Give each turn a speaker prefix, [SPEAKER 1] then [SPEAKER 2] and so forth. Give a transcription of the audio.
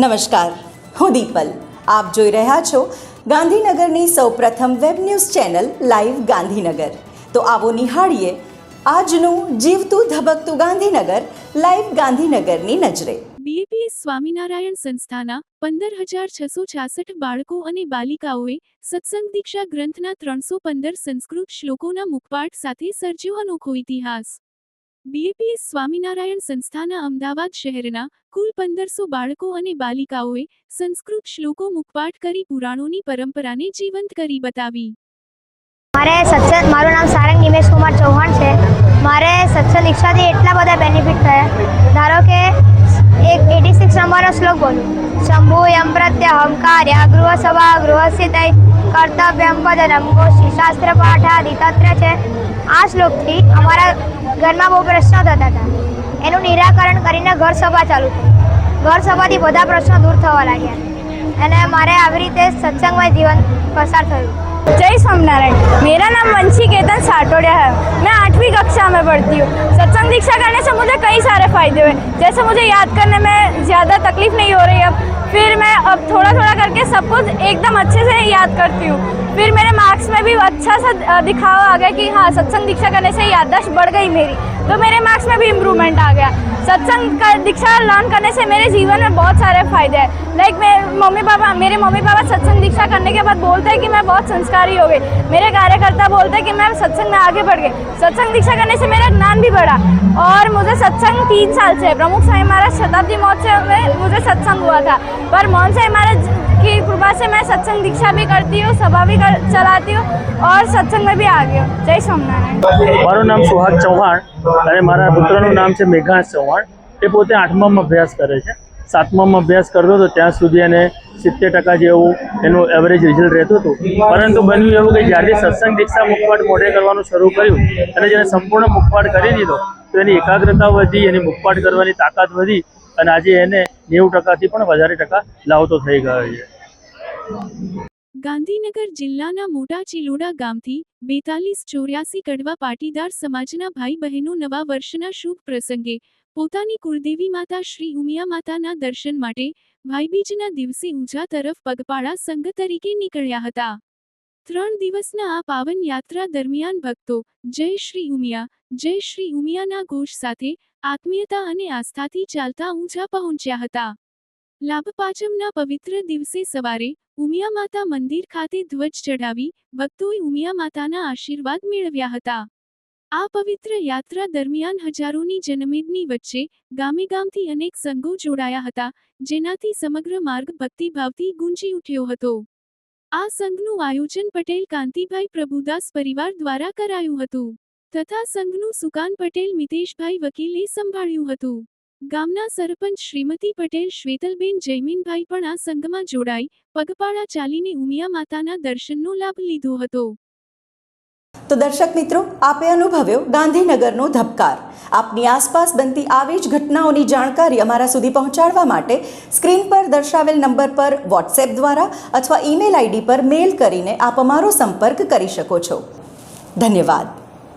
[SPEAKER 1] નમસ્કાર, હું દીપલ. આપ જોઈ રહ્યા છો ગાંધીનગરની સૌપ્રથમ web news channel live Gandhinagar. તો આવો નિહાળીએ આજનું જીવતું ધબકતું ગાંધીનગર લાઈવ ગાંધીનગરની નજરે.
[SPEAKER 2] બીએપીએસ સ્વામિનારાયણ સંસ્થાના 15,666 બાળકો અને બાલિકાઓએ સત્સંગ દીક્ષા ગ્રંથના 315 સંસ્કૃત શ્લોકોના મુખપાઠ સાથે સર્જ્યો અનોખો ઇતિહાસ. બીએપીએસ સ્વામિનારાયણ સંસ્થાના અમદાવાદ શહેરના કુલ 1500 બાળકો અને બાલિકાઓએ સંસ્કૃત શ્લોકો મુખપાઠ કરી પુરાણોની પરંપરાને જીવંત કરી બતાવી.
[SPEAKER 3] મારું નામ સારંગ નિમેશ કુમાર ચૌહાણ છે. મારે સત્સંગ દીક્ષાથી એટલા બધા બેનિફિટ થયા. ધારો કે એક 86 નંબરનો શ્લોક બોલું. શંભુ યમ પ્રત્યહંકાર્ય ગૃહ સભા ગૃહસ્થિતૈ કર્તવ્યમ વદનમ ગોષ્ઠી શાસ્ત્ર પાઠાદિતત્ર છે. આ શ્લોકથી અમારા ઘરમાં બહુ પ્રશ્નો થતા હતા. એનું નિરાકરણ કરીને ઘર સભા ચાલુ થઈ. ઘર સભાથી બધા પ્રશ્નો દૂર થવા લાગ્યા અને મારે આવી રીતે सत्संगमय जीवन पसार થયું.
[SPEAKER 4] जय स्वामीनारायण. मेरा नाम वंशी केतन साटोडिया है. मैं 8वीं कक्षा में पढ़ती हूँ. सत्संग दीक्षा करने से मुझे कई सारे फायदे हुए. जैसे मुझे याद करने में ज़्यादा तकलीफ नहीं हो रही अब. फिर मैं अब थोड़ा थोड़ा करके सब कुछ एकदम अच्छे से याद करती हूँ. फिर मेरे मार्क्स में भी अच्छा सा दिखावा आ गया कि हाँ सत्संग दीक्षा करने से याददाश्त बढ़ गई मेरी, तो मेरे मार्क्स में भी इम्प्रूवमेंट आ गया. सत्संग दीक्षा लर्न करने से मेरे जीवन में बहुत सारे फायदे हैं. लाइक मेरे मम्मी पापा सत्संग दीक्षा करने के बाद बोलते हैं कि मैं बहुत संस्कारी हो गई. मेरे कार्यकर्ता बोलते हैं कि मैं सत्संग में आगे बढ़ गई. सत्संग दीक्षा करने से मेरा ज्ञान भी बढ़ा. और मुझे सत्संग 3 साल से प्रमुख स्वामी महाराज शताब्दी महोत्सव में मुझे सत्संग हुआ था, पर मोहन स्वामी महाराज की कृपा से मैं सत्संग दीक्षा भी करती हूँ, सभा भी चलाती हूँ और सत्संग में भी आ गई हूँ. जय स्वामीनारायण.
[SPEAKER 5] મારું નામ સુહાગ ચૌહાણ અને મારા પુત્રનું નામ છે મેઘાંશ ચૌહાણ. એ પોતે 8મામાં અભ્યાસ કરે છે. 7મામાં અભ્યાસ કરતો હતો ત્યાં સુધી એને 70% જેવું એનું એવરેજ રિઝલ્ટ રહેતું હતું. પરંતુ બન્યું એવું કે જ્યારથી સત્સંગ દીક્ષા મુખપાઠ મોઢે કરવાનું શરૂ કર્યું અને જેને સંપૂર્ણ મુખપાઠ કરી દીધો તો એની એકાગ્રતા વધી, એની મુખપાઠ કરવાની તાકાત વધી અને આજે એને 90%થી પણ વધારે ટકા લાવતો થઈ ગયો છે.
[SPEAKER 2] ગાંધીનગર જિલ્લાના મોટા ચિલોડા ગામથી 4284 કડવા પાટીદાર સમાજના ભાઈ બહેનો નવા વર્ષના શુભ પ્રસંગે પોતાની કુળદેવી માતા શ્રી ઉમિયા માતાના દર્શન માટે ભાઈબીજના દિવસે ઊંઝા તરફ પગપાળા સંઘ તરીકે નીકળ્યા હતા. 3 દિવસના આ પાવન યાત્રા દરમિયાન ભક્તો જય શ્રી ઉમિયાના ઘોષ સાથે આત્મીયતા અને આસ્થાથી ચાલતા ઊંઝા પહોંચ્યા હતા. લાભ પાંચમના પવિત્ર દિવસે સવારે ઉમિયા માતા મંદિર ખાતે ધ્વજ ચઢાવી ભક્તોએ ઉમિયા માતાના આશીર્વાદ મેળવ્યા હતા. આ પવિત્ર યાત્રા દરમિયાન હજારોની જનમેદની વચ્ચે ગામે ગામથી અનેક સંઘો જોડાયા હતા, જેનાથી સમગ્ર માર્ગ ભક્તિભાવથી ગુંજી ઉઠ્યો હતો. આ સંઘનું આયોજન પટેલ કાંતિભાઈ પ્રભુદાસ પરિવાર દ્વારા કરાયું હતું તથા સંઘનું સુકાન પટેલ મિતેશભાઈ વકીલે સંભાળ્યું હતું. ગામના સરપંચ શ્રીમતી પટેલ શ્વેતલબેન જયમીનભાઈ પણ આ સંઘમાં જોડાઈ પગપાળા ચાલીને ઉમિયા માતાના દર્શનનો લાભ લીધો હતો.
[SPEAKER 1] તો દર્શક મિત્રો, આપે અનુભવ્યો ગાંધીનગરનો ધબકાર. આપની આસપાસ બનતી આવી જ ઘટનાઓની જાણકારી અમારા સુધી પહોંચાડવા માટે સ્ક્રીન પર દર્શાવેલ નંબર પર વોટ્સએપ દ્વારા અથવા ઈમેલ આઈડી પર મેલ કરીને આપ અમારો સંપર્ક કરી શકો છો. ધન્યવાદ.